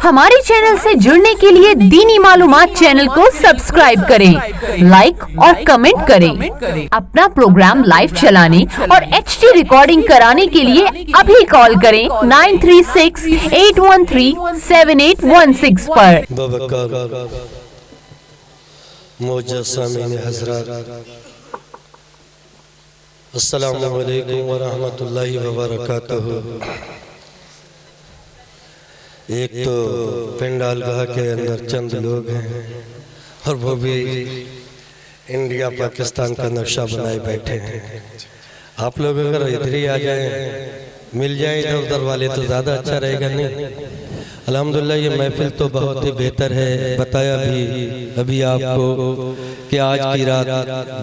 हमारे चैनल से जुड़ने के लिए दीनी मालूमात चैनल को सब्सक्राइब करें, लाइक और कमेंट करें। अपना प्रोग्राम लाइव चलाने और HD रिकॉर्डिंग कराने के लिए अभी कॉल करें 9368137816 पर। अस्सलामु अलैकुम व रहमतुल्लाहि व बरकातहू। एक तो पंडाल गाह के अंदर चंद लोग हैं और वो भी इंडिया पाकिस्तान का नक्शा बनाए बैठे हैं। आप लोग अगर इधर ही आ जाएं, मिल जाए इधर उधर वाले तो ज़्यादा अच्छा रहेगा। नहीं, अल्हम्दुलिल्लाह ये महफिल तो बहुत ही बेहतर है। बताया भी अभी आपको कि आज की रात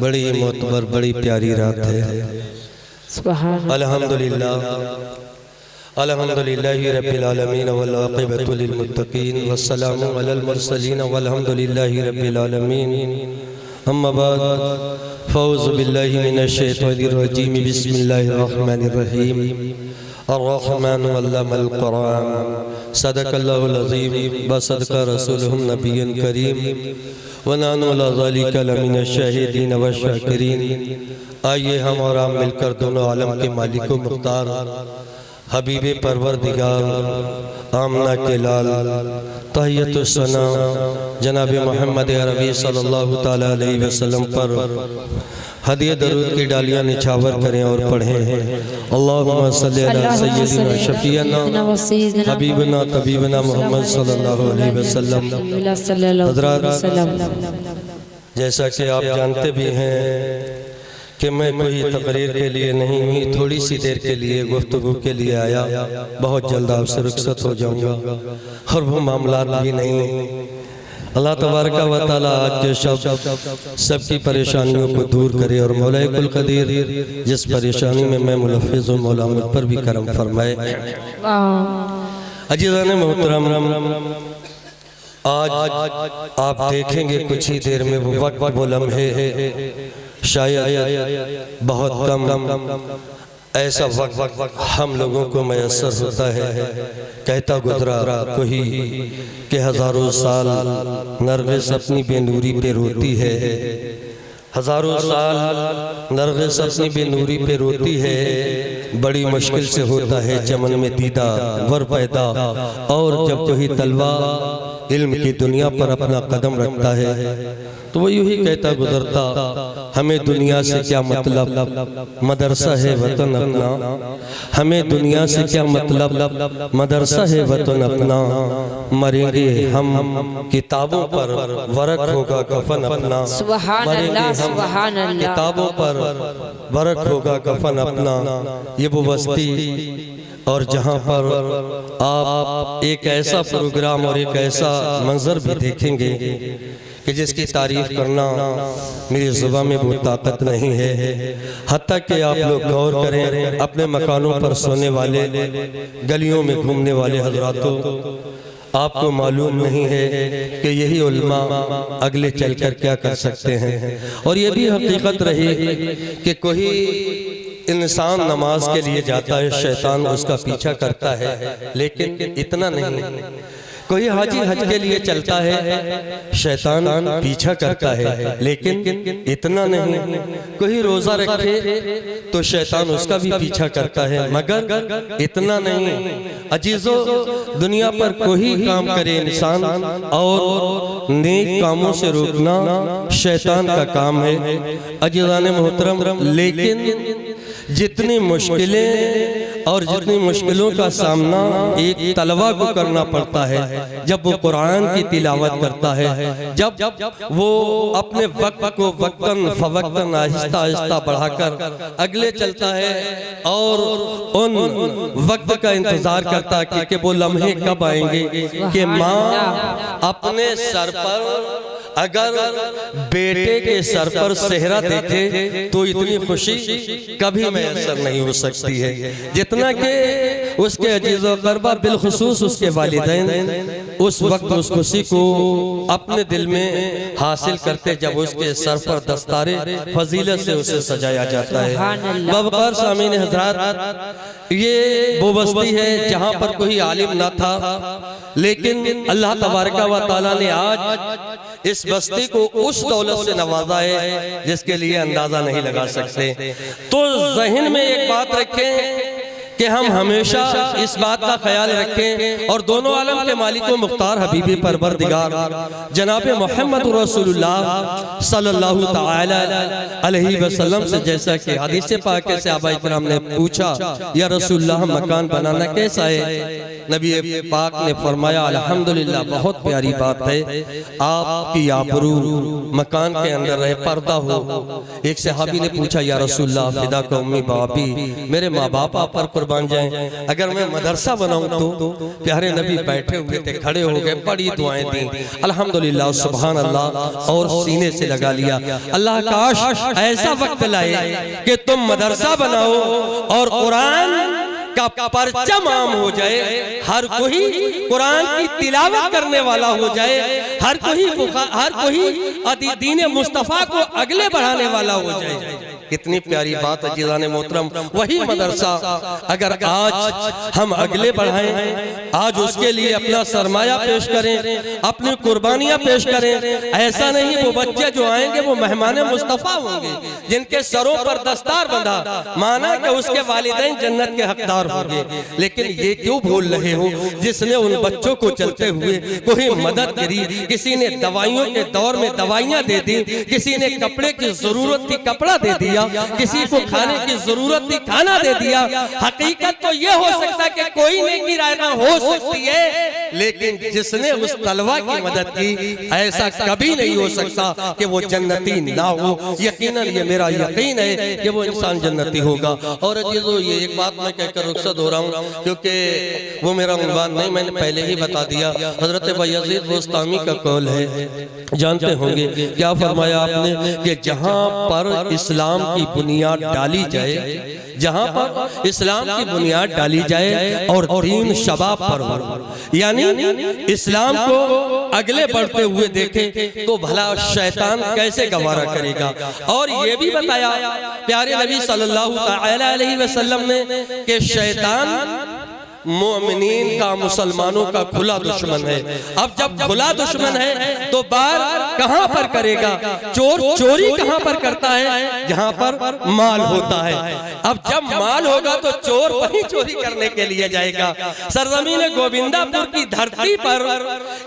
बड़ी मोतबर बड़ी प्यारी रात है। अल्हम्दुलिल्लाह अल्हम्दुलिल्लाहि रब्बिल आलमीन वल आक़िबतु लिल मुत्तक़ीन वस्सलामु अलल मुरसलीन वल्हम्दुलिल्लाहि रब्बिल आलमीन। अम्मा बाद फ़ौज़ु बिल्लाहि मिनश शैतानिर रजीम। बिस्मिल्लाहिर रहमानिर रहीम। अर्रहमान अल्लमल क़ुरआन। सदक़ल्लाहुल अज़ीम व सदक़ा रसूलुहुन नबियुल करीम व नहनु अला ज़ालिका लमिनश शाहिदीन व शाकिरीन। आइए हम और आप मिलकर दोनों आलम के मालिक व मुख्तार हबीबे परवरदिगार आमना के लाल तहियतुस सना जनाब मोहम्मद अरबी सल्लल्लाहु ताला अलैहि वसल्लम पर हदिया दरूद की डालियाँ निछावर करें और पढ़ें। अल्लाहुम्मा सल्ली अला सय्यिदिना शफीअना हबीबना तबीबना मोहम्मद सल्लल्लाहु अलैहि वसल्लम। हज़रात, जैसा कि आप जानते भी हैं कि मैं कोई तकरीर के लिए नहीं हुई, थोड़ी सी देर के लिए गुफ्तगू के लिए आया। बहुत जल्द आपसे रुखसत हो जाऊंगा और वो मामला भी नहीं। अल्लाह तबारक व तआला आज के शब्द सबकी परेशानियों को दूर करे और मौला कुल कदीर जिस परेशानी में मैं मुलफ़िज़ हूँ मौला मुझ पर भी करम फरमाए। अजीज़ान मोहतरम, आज आप देखेंगे कुछ ही देर में वो वक्त वो लम्हे शायद बहुत कम ऐसा वक्त हम लोगों को मैसर होता है। कहता गुजरा कोई कि हज़ारों साल नरगिस अपनी बेनूरी पे रोती है। हज़ारों साल नरगिस अपनी बेनूरी पे रोती है। बड़ी मुश्किल से होता है चमन में दीदा वर पैदा। और जब कोई तलवा इल्म की दुनिया पर अपना कदम रखता है तो वो यूँ ही कहता गुजरता, हमें दुनिया से क्या मतलब, मदरसा है वतन अपना। हमें दुनिया से क्या मतलब, मदरसा है वतन अपना। मरेंगे हम किताबों पर, वरक होगा कफन अपना। मरेंगे हम किताबों पर, वरक होगा कफन अपना। ये वो बस्ती और जहाँ पर आप एक ऐसा प्रोग्राम और एक ऐसा मंजर भी देखेंगे कि जिसकी तारीफ करना मेरी ज़ुबान में वो ताकत नहीं है। हत्ता कि आप लोग गौर करें, अपने मकानों पर सोने वाले, गलियों में घूमने वाले हज़रातों, आपको मालूम नहीं है कि यही उल्मा अगले चलकर क्या कर सकते हैं। और ये भी हकीकत रही कि कोई इंसान नमाज के लिए जाता है, शैतान उसका पीछा करता है, लेकिन इतना नहीं। कोई हाजी हज के लिए चलता है, शैतान पीछा करता है, लेकिन इतना नहीं। कोई रोजा रखे तो शैतान उसका भी पीछा करता है, मगर इतना नहीं। अजीजों, दुनिया पर कोई काम करे इंसान और नेक कामों से रोकना शैतान का काम है। अजीज़ान मोहतरम, लेकिन जितनी मुश्किलें और जितनी मुश्किलों का सामना एक तलवा को करना पड़ता है जब वो कुरान की तिलावत करता है, जब वो अपने वक्त को वक्तन फवक्तन आहिस्ता आहिस्ता बढ़ाकर अगले चलता है और उन वक्त का इंतजार करता है कि वो लम्हे कब आएंगे कि माँ अपने सर पर अगर बेटे के सर पर सेहरा देखे तो इतनी खुशी कभी मैसर नहीं हो सकती है जितना कि उसके अजीज़ो क़रबा बिलखुसूस उसके वालिदैन उस वक्त उस खुशी को अपने दिल में हासिल करते जब उसके सर पर दस्तारे फजीलत से उसे सजाया जाता है। बवकार सामीन हज़रात, ये वो बस्ती है जहाँ पर कोई आलिम ना था, लेकिन अल्लाह तबारका व तआला ने आज इस बस्ती को उस दौलत से नवाजा है जिसके लिए अंदाजा नहीं लगा सकते। तो ज़हन में एक बात रखें कि हम हमेशा इस बात का ख्याल रखें और दोनों आलम के मालिक व मुख्तार हबीबी परवरदिगार जनाब मोहम्मद रसूलुल्लाह सल्लल्लाहु तआला अलैहि वसल्लम से, जैसा कि हदीस पाक के सहाबा इकराम ने पूछा, या रसूलुल्लाह मकान बनाना कैसा है? नबी पाक ने फरमाया, अल्हम्दुलिल्लाह, बहुत प्यारी बात है, आपकी आबरू मकान के अंदर रहे, पर्दा हो। एक सहाबी ने पूछा, या रसूलुल्लाह फिदा का उम्मी बाबी, मेरे माँ बाप आप पर कुर्बान जाएं, अगर मैं मदरसा बनाऊं तो? प्यारे नबी बैठे हुए थे, खड़े हो गए, बड़ी दुआएं दी, अल्हम्दुलिल्लाह, सुभान अल्लाह, और सीने से लगा लिया, अल्लाह काश ऐसा वक्त लाए कि तुम मदरसा बनाओ और कुरान का परचम आम हो जाए, हर कोई कुरान की तिलावत करने वाला हो जाए, हर कोई दीन मुस्तफा को अगले बढ़ाने वाला हो जाए। कितनी प्यारी बात है जिलाने मोहतरम। वही मदरसा अगर आज हम अगले बढ़ाएं, आज उसके लिए अपना सरमाया पेश करें, अपनी कुर्बानियां पेश करें, ऐसा नहीं वो बच्चे जो आएंगे वो मेहमान मुस्तफा होंगे जिनके सरों पर दस्तार बंधा, माना कि उसके वालिदैन जन्नत के हकदार होंगे। लेकिन ये क्यों भूल रहे हो जिसने उन बच्चों को चलते हुए कोई मदद करी, किसी ने दवाइयों के दौर में दवाइयां दे दी, किसी ने कपड़े की जरूरत थी कपड़ा दे दिया, किसी को खाने की जरूरत थी खाना दे दिया। हकीकत तो ये हो सकता है कि कोई नेकी रायना हो सकती है, लेकिन जिसने उस तलवा की मदद की ऐसा कभी नहीं हो सकता कि वो जन्नती ना हो। यकीनन ये मेरा यकीन है कि वो इंसान जन्नती होगा। और ये एक बात मैं कहकर रुखसत हो रहा हूँ क्योंकि वो मेरा उन्वान नहीं, मैंने पहले ही बता दिया। हजरत बायज़ीद बोस्तामी का कौल है, जानते होंगे, क्या फरमाया आपने कि जहाँ पर इस्लाम की बुनियाद डाली जाए, जहाँ पर इस्लाम की बुनियाद डाली जाए और दीन शबाब पर हो, यानी इस्लाम को अगले बढ़ते हुए देखे तो भला शैतान कैसे गवारा करेगा। और ये भी बताया प्यारे नबी सल्लल्लाहु अलैहि वसल्लम ने कि शैतान मोमिनीन का, मुसलमानों का खुला दुश्मन है। अब जब खुला दुश्मन है तो बार कहां पर करेगा? चोर चोरी कहां पर करता है? जहां पर माल होता है। अब जब माल होगा तो चोर वहीं चोरी करने के लिए जाएगा। सरजमीन गोविंदापुर की धरती पर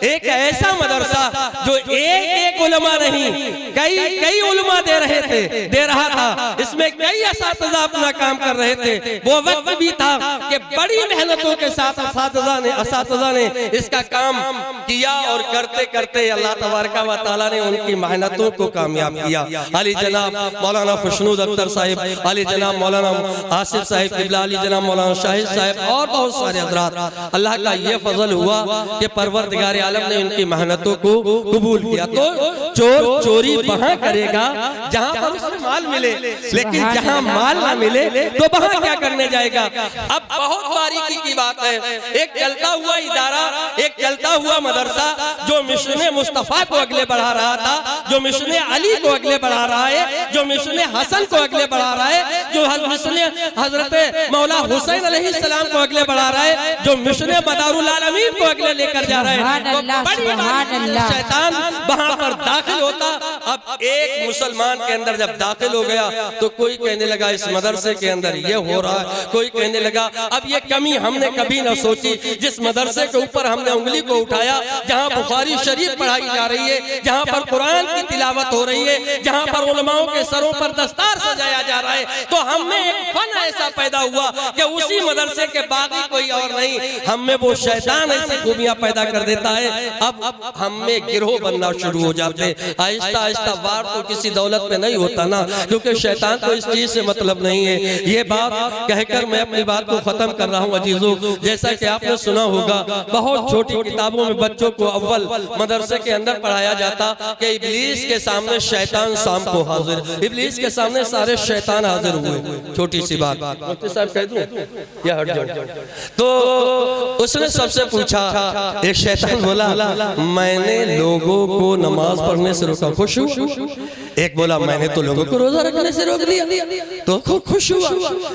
एक ऐसा मदरसा जो एक उलमा नहीं कई उलमा दे रहा था, इसमें कई असातिज़ा अपना काम कर रहे थे। वो वक्त भी था कि बड़ी मेहनत के साथ असातिज़ा ने इसका काम किया और करते करते अल्लाह तबारका व तआला ने उनकी मेहनतों को कामयाब किया। अली जनाब मौलाना खुशनूद अख्तर साहिब, अली जनाब मौलाना आसिफ साहिब किबला, अली जनाब मौलाना शाहिद साहिब और बहुत सारे हज़रात, अल्लाह का ये फजल हुआ कि परवरदिगार आलम ने उनकी मेहनतों को कबूल किया। तो चोर चोरी वहां करेगा जहां पर उसे माल मिले, लेकिन जहां माल ना मिले तो वहां क्या करने जाएगा? अब बहुत बारीकी की बात है, एक चलता हुआ इदारा, एक चलता हुआ मदरसा जो मिशन मुस्तफा को अगले बढ़ा रहा था, जो मिशन अली को अगले बढ़ा रहा है, जो मिशन हसन को अगले बढ़ा रहा है, जो मिशन हजरत मौला हुसैन अलैहिस्सलाम को अगले बढ़ा रहा है, जो मिशन मदारुल आलमीन को अगले लेकर जा रहा है, तो शैतान वहां पर दाखिल होता। अब एक मुसलमान के अंदर जब दाखिल हो गया तो कोई कहने लगा इस मदरसे के अंदर ये हो रहा है, कोई कहने लगा अब ये कमी हमने कभी ना सोची। जिस मदरसे के ऊपर हमने उंगली को उठाया, जहां बुखारी शरीफ पढ़ाई जा रही है, जहां पर कुरान की तिलावत हो रही है, जहां पर उलमाओं के सरों पर दस्तार सजाया जा रहा है, तो हमें एक फन ऐसा पैदा हुआ कि उसी मदरसे के बाकी कोई और नहीं, हमें वो शैतान ऐसी खूबियां पैदा कर देता है। अब हम में गिरोह बनना शुरू हो जाते, आहिस्ता आहिस्ता वार तो किसी दौलत में नहीं होता ना, क्योंकि शैतान को इस चीज से मतलब नहीं है। ये बात कहकर मैं अपनी बात को खत्म कर रहा हूँ अजीजों। जैसा कि आपने सुना होगा, बहुत छोटी किताबों में बच्चों को अव्वल मदरसे के अंदर पढ़ाया जाता कि इब्लीस के सामने शैतान शाम को हाजिर, इब्लीस के सामने सारे शैतान हाजिर हुए। छोटी सी बात मुफ्ती साहब कह दूं या हट जाओ? तो उसने सबसे पूछा, एक शैतान बोला मैंने लोगों को नमाज पढ़ने से रोका, खुश हुआ? एक बोला मैंने तो लोगों को रोजा रखने से रोक दिया, तो खुश हुआ?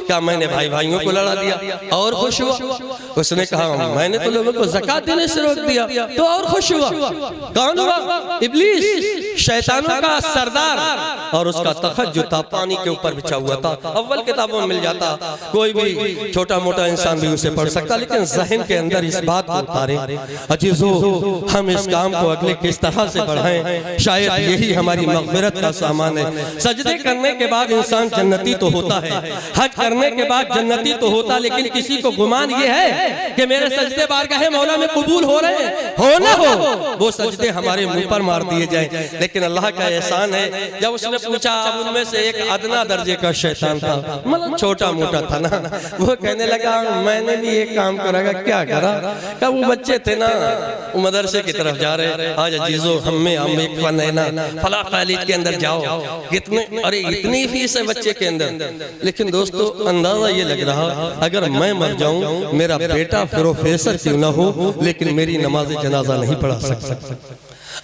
क्या मैंने भाई भाइयों को लड़ा दिया, और खुश हुआ? उसने कहा मैंने तो लोगों को ज़कात देने से रोक दिया, तो और खुश हुआ? कौन हुआ? इब्लीस, शैतानों का सरदार, और उसका तख्त जो था पानी के ऊपर बिछा हुआ था। अव्वल किताबों में मिल जाता, कोई भी छोटा मोटा इंसान भी उसे पढ़ सकता, लेकिन ज़हन के अंदर इस बात को उतारे अजीजों, हम इस काम को अगले किस तरह से बढ़ाएं, शायद यही हमारी मग़फ़िरत का सामान है। सजदे करने के बाद इंसान जन्नती तो होता है, हज करने के बाद जन्नती तो होता, लेकिन किसी को गुमान ये है कि मेरे सजदे बारगाह मौला में कबूल हो रहे हैं, हो ना हो वो सजदे हमारे मुंह पर मार दिए जाए। लेकिन अल्लाह का एहसान है, जब उसने पूछा, उनमें से एक अदना दर्जे का शैतान था, मतलब छोटा मोटा था ना, वो कहने लगा मैंने भी एक काम करा। क्या करा? क्या वो बच्चे थे ना, वो मदरसे की तरफ जा रहे, आज अजीजों हम एक फन है ना, फला कॉलेज के अंदर जाओ, कितने, अरे इतनी फीस है बच्चे के अंदर। लेकिन दोस्तों अंदाजा ये लग रहा, अगर मैं मर जाऊं, मेरा बेटा प्रोफेसर क्यों ना हो, लेकिन मेरी नमाज जनाजा नहीं पढ़ा सकता।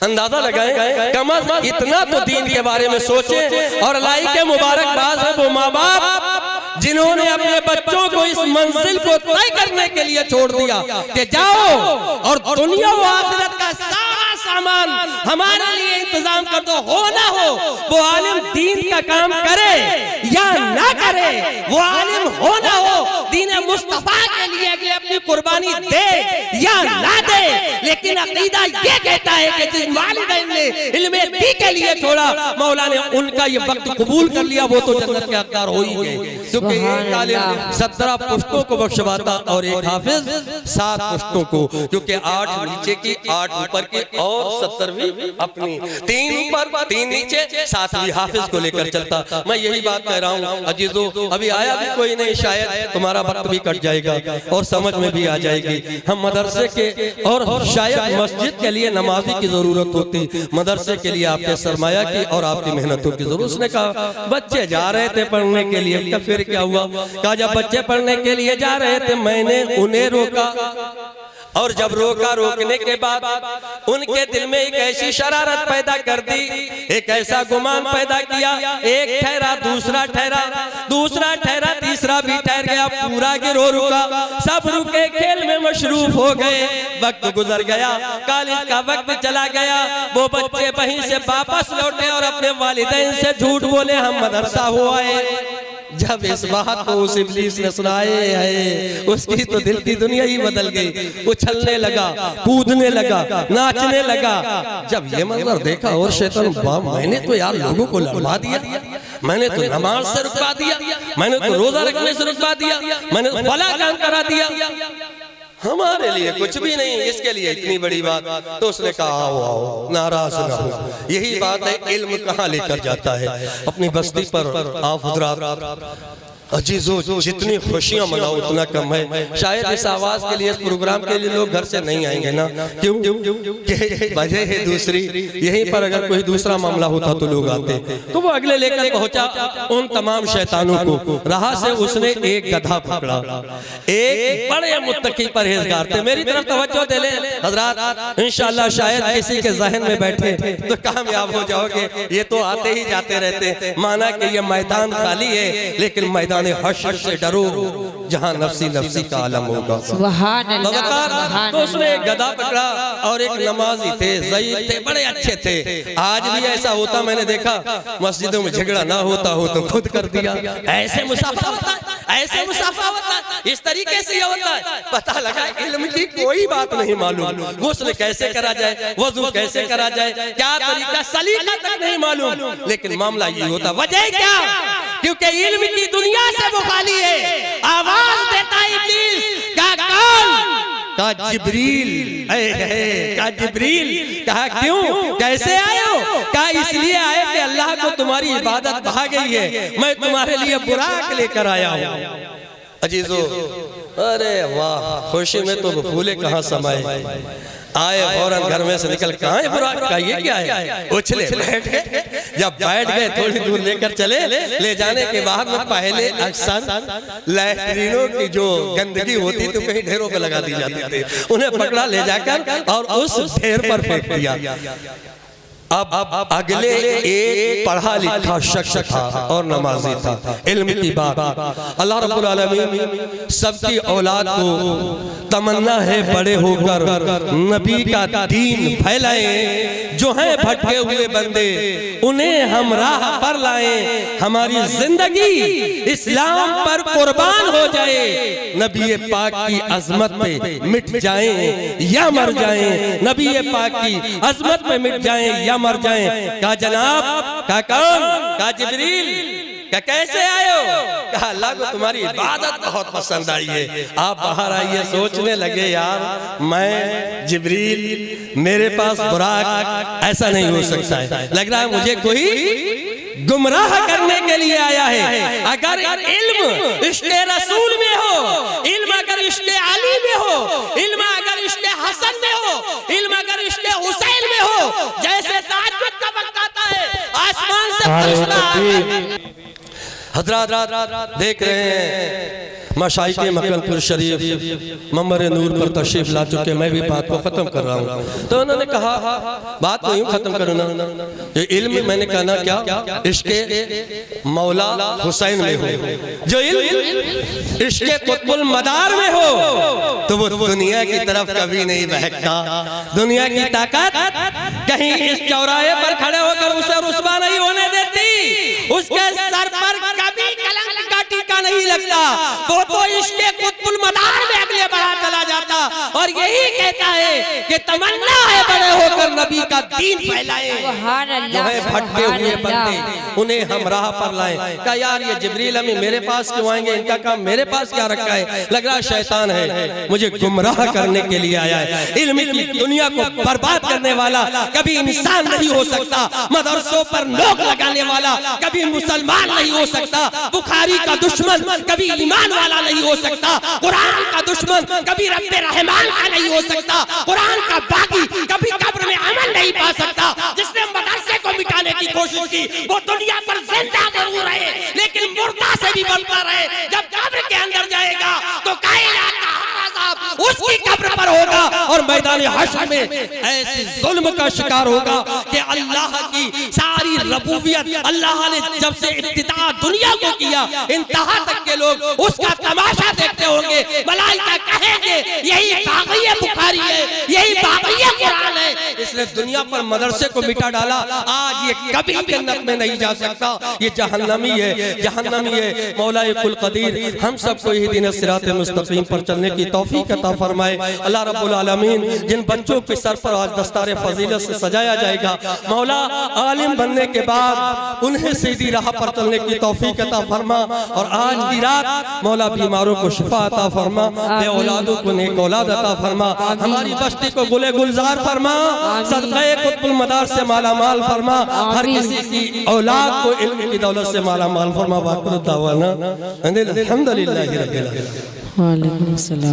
अंदाजा लगाएं, कमर इतना तो दीन के बारे में सोचें। और अल्लाह के मुबारकबाद है वो माँ बाप जिन्होंने अपने बच्चों को इस मंजिल को तय करने के लिए छोड़ दिया कि जाओ और दुनिया व आखिरत का सारा सामान हमारे लिए इंतजाम कर दो, हो ना हो वो आलिम दीन का काम करे या ना करे, वो आलिम हो ना हो दीन मुस्तफा के लिए अगले अपनी कुर्बानी दे या ना दे, लेकिन अकीदा ये कहता है कि जिस वालिदैन ने इल्मे दी के लिए छोड़ा, मौला ने उनका ये वक्त कबूल कर लिया, वो तो जन्नत के हकदार हो ही गए। क्योंकि एक आलिम 17 पुश्तों को बख्शवाता और एक हाफिज 7 पुश्तों को, क्योंकि 8 नीचे की 8 ऊपर की और 70वीं अपनी, 3 ऊपर 3 नीचे 7वीं हाफिज को लेकर चलता। मैं यही बात कह रहा हूँ अजीजों, अभी आया भी कोई नहीं, शायद तुम्हारा वक्त भी कट जाएगा और समझ में भी आ जाएगी। हम मदरसे के और शायद मस्जिद के लिए नमाजी की जरूरत होती, मदरसे के लिए आपके सरमाया की और आपकी मेहनतों की जरूरत। उसने कहा बच्चे जा रहे थे पढ़ने के लिए, तो फिर क्या हुआ? कहा जब बच्चे पढ़ने के लिए जा रहे थे मैंने उन्हें रोका, और जब रोका, रोकने के बाद उनके दिल में एक ऐसी शरारत पैदा कर दी, एक ऐसा गुमान पैदा किया, एक ठहरा, दूसरा ठहरा, दूसरा ठहरा, तीसरा भी ठहर गया, पूरा गिरोह रुका, सब रुके, खेल में मशरूफ हो गए। वक्त गुजर गया, कॉलेज का वक्त चला गया, वो बच्चे वहीं से वापस लौटे और अपने वालिदैन से झूठ बोले हम मदरसा हो आए। जब इस बात को उस इब्लीस ने सुनाए है, उसकी तो दिल की दुनिया ही बदल गई, उछलने लगा, कूदने लगा, नाचने लगा। जब ये मंजर देखा और शैतान, मैंने तो यार लोगों को लड़वा दिया, मैंने तो नमाज से रुकवा दिया, मैंने तो रोजा रखने से रुकवा दिया, मैंने तो भला काम करा दिया, हमारे लिए कुछ भी नहीं, इसके लिए इतनी बड़ी बात। तो उसने कहा आओ आओ, नाराज ना हो। यही बात है, इल्म कहाँ लेकर जाता है। अपनी बस्ती पर आप हज़रात अजीजों जितनी खुशियां मनाओ उतना कम है। शायद इस आवाज के लिए, इस प्रोग्राम के लिए लोग घर से नहीं आएंगे ना, क्यों? वजह है दूसरी। यहीं पर अगर कोई दूसरा मामला होता तो लोग आते, तो वो अगले लेकर पहुंचा उन तमाम शैतानों को। राह से उसने एक गधा पकड़ा, एक बड़े मुत्तकी परहेजगार थे। मेरी तरफ तवज्जो दे लें हजरात, इंशाअल्लाह शायद किसी के जहन में बैठे तो कामयाब हो जाओगे। ये तो आते ही जाते रहते, माना कि ये मैदान खाली है, लेकिन मैदान हश्र से डरो जहां नफ्सी नफ्सी का आलम होगा। सुभान अल्लाह। तो उसने एक गधा पकड़ा और एक नमाजी थे, ज़ईफ़ थे, बड़े अच्छे थे। आज भी ऐसा होता, मैंने देखा मस्जिदों में झगड़ा ना होता हो तो खुद कर दिया। ऐसे मुसाफा होता है, ऐसे मुसाफा होता है, इस तरीके से ये होता है। पता लगा इल्म की कोई बात नहीं मालूम, गुस्ल कैसे करा जाए, वजू कैसे करा जाए, क्या तरीका, सलीका तक नहीं मालूम, लेकिन मामला ये होता। वजह क्या? क्योंकि इल्म की दुनिया से वो खाली है। आवाज देता है इब्लीस, क्या कौन? कहा जिब्रील। कहा जिब्रील। कहा क्यों, कैसे आए हो? कहा इसलिए आए कि अल्लाह को तुम्हारी इबादत भा गई है, मैं तुम्हारे लिए बुराक लेकर आया हूँ। अजीजो, अरे वाह, खुशी में तो फूले कहाँ समाए। आए फौरन घर में से निकल, कहाँ है बुराक का, ये क्या है? उछले बैठ गए। जब बैठ गए थोड़ी दूर लेकर चले, ले जाने के बाद में पहले अक्सर लैट्रिनों की जो गंदगी होती तो कहीं ढेरों पे लगा दी जाती थी, उन्हें पकड़ा ले जाकर और उस ढेर पर फेंक दिया। अब अगले एक पढ़ा लिखा शख्स था और नमाजी था। इल्म की बात, अल्लाह रब्बुल आलमीन सबकी औलाद को तमन्ना है बड़े होकर नबी का दीन फैलाएं, जो हैं भटके हुए बंदे उन्हें हम राह पर लाएं, हमारी जिंदगी इस्लाम पर कुर्बान हो जाए, नबी पाक की अजमत पे मिट जाएं या मर जाएं, नबी पाक की अजमत में मिट जाएं या मर जाएं। कहा जनाब, कहा कौन? कहा जिब्रील। कहा कैसे आए हो? कहा अल्लाह को तुम्हारी इबादत बहुत पसंद आई है, आप बाहर आइए। सोचने लगे यार मैं जिब्रील, मेरे पास बुराक, ऐसा नहीं हो सकता है, लग रहा है मुझे कोई गुमराह करने के लिए आया है। अगर इल्म इश्क़े रसूल में हो, इल्म अगर इश्क़े अली में हो, इल्म अगर इश्क़े हसन में हो, इल्म अगर इश्क़े हुसैन में हो, जैसे ताज्जुद का वक्त आता है आसमान से फरिश्ता हज़रात देख रहे हैं मशाइख़ मक्कलपुर शरीफ मंबर नूर पर तशरीफ ला चुके। मैं भी बात को ख़त्म कर रहा हूँ, तो उन्होंने कहा बात को यूँ ख़त्म करो ना, ये इल्म, मैंने कहा ना क्या इश्क़े मौला हुसैन में हो, जो इल्म इश्क़े कुतुबुल मदार में हो तो वो दुनिया की तरफ कभी नहीं बहकता। दुनिया की ताकत कहीं इस चौराहे पर खड़े होकर उसे रुस्वा नहीं होने देती, उसके सर पर कभी कलंक का टीका नहीं लगता, वो तो इश्क़े कुतुबुल मदार में अगले बढ़ा चला जाता और यही कहता है कि तमन्ना है बड़े होकर नबी का दीन फैलाएं, जो है भटके हुए बंदे उन्हें हम राह पर लाएं। कहा यार ये जिब्रील अमी मेरे पास क्यों आएंगे, इनका काम मेरे पास क्या रखा है? लग रहा शैतान है मुझे गुमराह करने के लिए आया है। इल्म की दुनिया को बर्बाद करने वाला कभी इंसान नहीं हो सकता, मदरसों पर नोक लगाने वाला कभी मुसलमान नहीं हो सकता, बुखारी का दुश्मन कभी ईमान वाला नहीं हो सकता, कुरान का दुश्मन कभी रब्बे रहमान का नहीं हो सकता, कुरान का बागी कभी कब्र में अमल नहीं पा सकता। जिसने मदरसे को मिटाने की कोशिश की वो दुनिया पर जिंदा जरूर रहे लेकिन मुर्दा से भी बनता रहे। जब कब्र के अंदर जाएगा तो कायनात का अज़ाब उसकी कब्र पर होगा और मैदान हश्र में ऐसे जुल्म का शिकार होगा कि अल्लाह की सारी रबूबियत, अल्लाह ने जब से इब्तिदा दुनिया को किया इंतहा तक के लोग उसका तमाशा देखते होंगे। मलाइका कहेंगे यही बाग़िये बुखारी है, यही बाग़िये कुरान है, इसने दुनिया पर मदरसे को मिटा डाला, आज ये कभी जन्नत में नहीं जा सकता, ये जहन्नमी है, जहन्नमी है। मौला कुल कदीर हम सबको यही दिन सिरात मुस्तकीम पर चलने की तौफीक अता फरमाए। अल्लाह रब्बुल आलमीन जिन बच्चों के सर पर आज दस्तार फजीलत से सजाया जाएगा, मौला आलिम बनने के बाद उन्हें सीधी राह पर चलने की तौफीक अता फरमा और आज की रात मौला बीमारों को शिफा अता फरमा, बे औलादों को नेक औलाद अता फरमा, हमारी बस्ती को गुले गुलजार फरमा, सदक़े कुतुबुल मदार से माला माल फरमा, हर किसी की औलाद को इल्म की दौलत से माला माल फरमा। वाक़िअ दावाना अनिल हम्दुलिल्लाहि रब्बिल आलमीन। वालेकुम अस्सलाम।